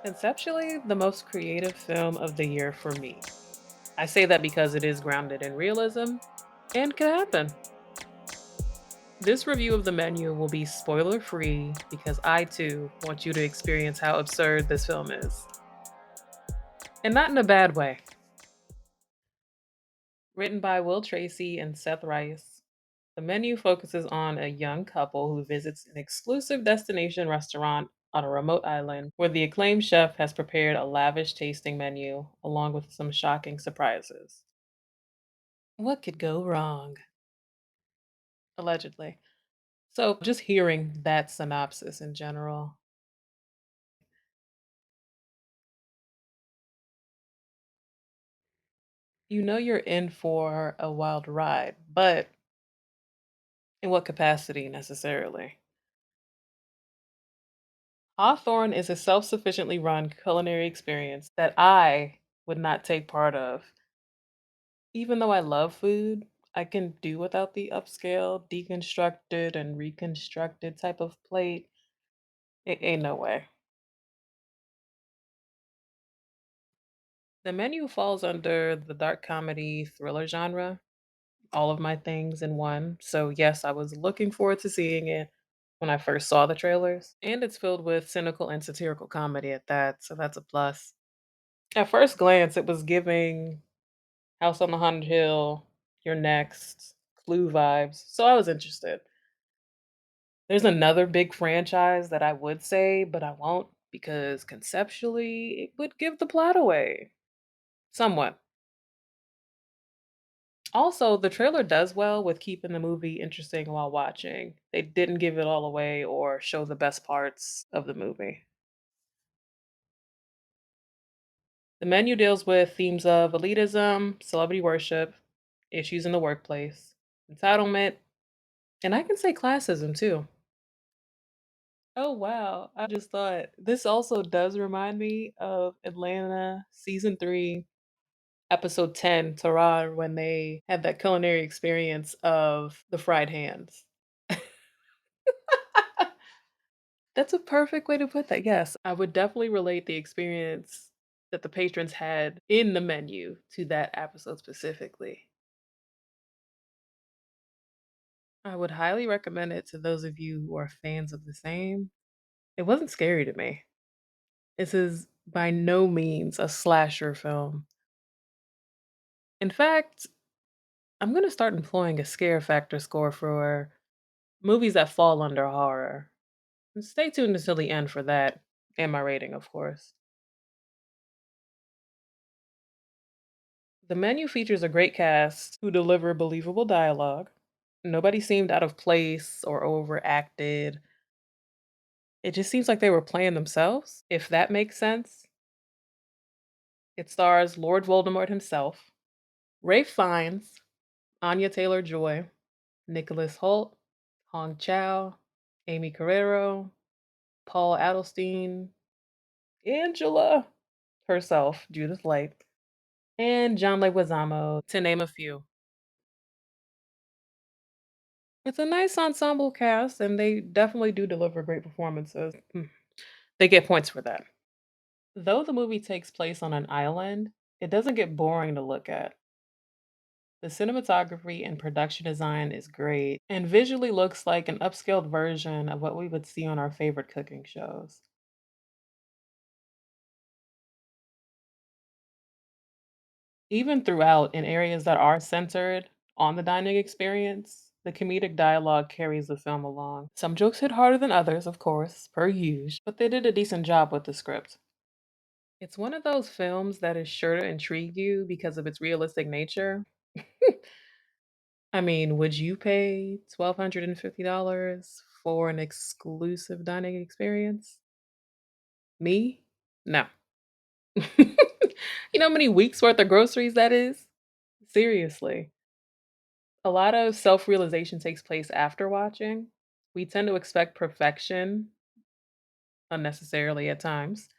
Conceptually, the most creative film of the year for me. I say that because it is grounded in realism and can happen. This review of the menu will be spoiler free because I too want you to experience how absurd this film is. And not in a bad way. Written by Will Tracy and Seth Rice, the menu focuses on a young couple who visits an exclusive destination restaurant on a remote island where the acclaimed chef has prepared a lavish tasting menu along with some shocking surprises. What could go wrong? Allegedly. So, just hearing that synopsis in general, you know you're in for a wild ride, but in what capacity necessarily? Hawthorne is a self sufficiently run culinary experience that I would not take part of. Even though I love food, I can do without the upscale, deconstructed, and reconstructed type of plate. It ain't no way. The menu falls under the dark comedy thriller genre, all of my things in one. So, yes, I was looking forward to seeing it when I first saw the trailers. And it's filled with cynical and satirical comedy at that. So, that's a plus. At first glance, it was giving House on the Haunted Hill, Your Next, Clue vibes. So, I was interested. There's another big franchise that I would say, but I won't because conceptually it would give the plot away. Somewhat. Also, the trailer does well with keeping the movie interesting while watching. They didn't give it all away or show the best parts of the movie. The menu deals with themes of elitism, celebrity worship, issues in the workplace, entitlement, and I can say classism too. Oh wow, I just thought this also does remind me of Atlanta season 3, episode 10, Tarad, when they had that culinary experience of the fried hands. That's a perfect way to put that. Yes, I would definitely relate the experience that the patrons had in the menu to that episode specifically. I would highly recommend it to those of you who are fans of the same. It wasn't scary to me. This is by no means a slasher film. In fact, I'm going to start employing a scare factor score for movies that fall under horror. Stay tuned until the end for that, and my rating, of course. The menu features a great cast who deliver believable dialogue. Nobody seemed out of place or overacted. It just seems like they were playing themselves, if that makes sense. It stars Lord Voldemort himself, Rafe Fiennes, Anya Taylor Joy, Nicholas Holt, Hong Chow, Amy Carrero, Paul Adelstein, Angela herself, Judith Light, and John Leguizamo, to name a few. It's a nice ensemble cast, and they definitely do deliver great performances. They get points for that. Though the movie takes place on an island, it doesn't get boring to look at. The cinematography and production design is great, and visually looks like an upscaled version of what we would see on our favorite cooking shows. Even throughout, in areas that are centered on the dining experience, the comedic dialogue carries the film along. Some jokes hit harder than others, of course, per usual, but they did a decent job with the script. It's one of those films that is sure to intrigue you because of its realistic nature. I mean, would you pay $1,250 for an exclusive dining experience? Me? No. You know how many weeks worth of groceries that is? Seriously. A lot of self realization takes place after watching. We tend to expect perfection unnecessarily at times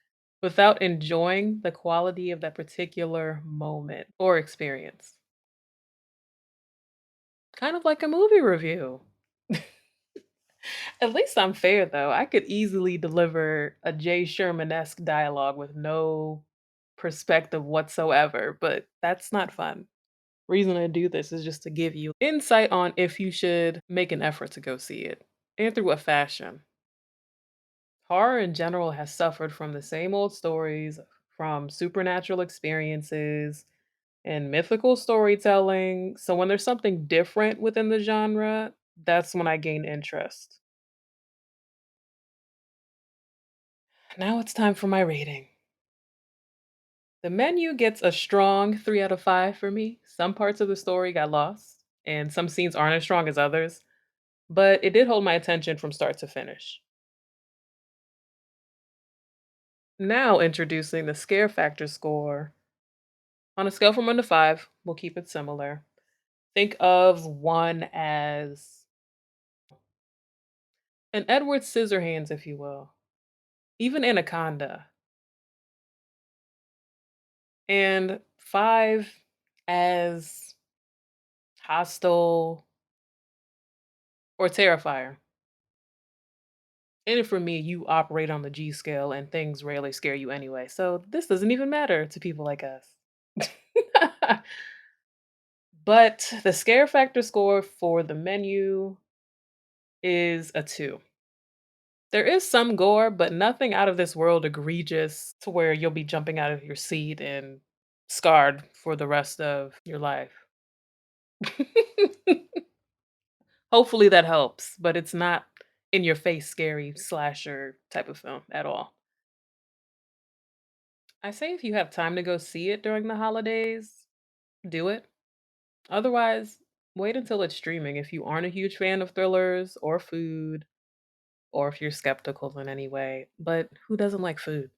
without enjoying the quality of that particular moment or experience. Kind of like a movie review. At least I'm fair though. I could easily deliver a Jay Sherman-esque dialogue with no perspective whatsoever, but that's not fun. Reason I do this is just to give you insight on if you should make an effort to go see it and through what fashion. Horror in general has suffered from the same old stories, from supernatural experiences and mythical storytelling. So when there's something different within the genre, that's when I gain interest. Now it's time for my rating. The menu gets a strong 3 out of 5 for me. Some parts of the story got lost, and some scenes aren't as strong as others, but it did hold my attention from start to finish. Now introducing the scare factor score. On a scale from 1 to 5, we'll keep it similar. Think of 1 as an Edward Scissorhands, if you will, even Anaconda, and 5 as Hostel or Terrifier. And for me, you operate on the G scale and things rarely scare you anyway, so this doesn't even matter to people like us. But the scare factor score for the menu is a 2. There is some gore, but nothing out of this world egregious to where you'll be jumping out of your seat and scarred for the rest of your life. Hopefully that helps, but it's not in your face scary slasher type of film at all. I say if you have time to go see it during the holidays, do it. Otherwise, wait until it's streaming if you aren't a huge fan of thrillers or food, or if you're skeptical in any way. But who doesn't like food?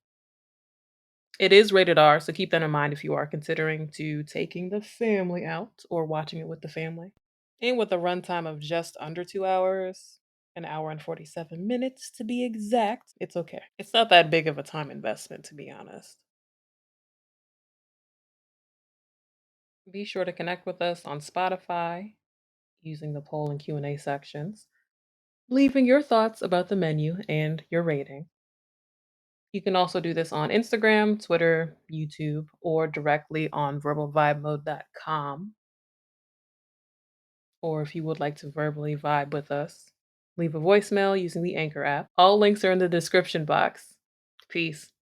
It is rated R, so keep that in mind if you are considering to taking the family out or watching it with the family. And with a runtime of just under 2 hours, an hour and 47 minutes to be exact, it's okay. It's not that big of a time investment, to be honest. Be sure to connect with us on Spotify using the poll and Q&A sections, leaving your thoughts about the menu and your rating. You can also do this on Instagram, Twitter, YouTube, or directly on verbalvibemode.com. Or if you would like to verbally vibe with us, leave a voicemail using the Anchor app. All links are in the description box. Peace.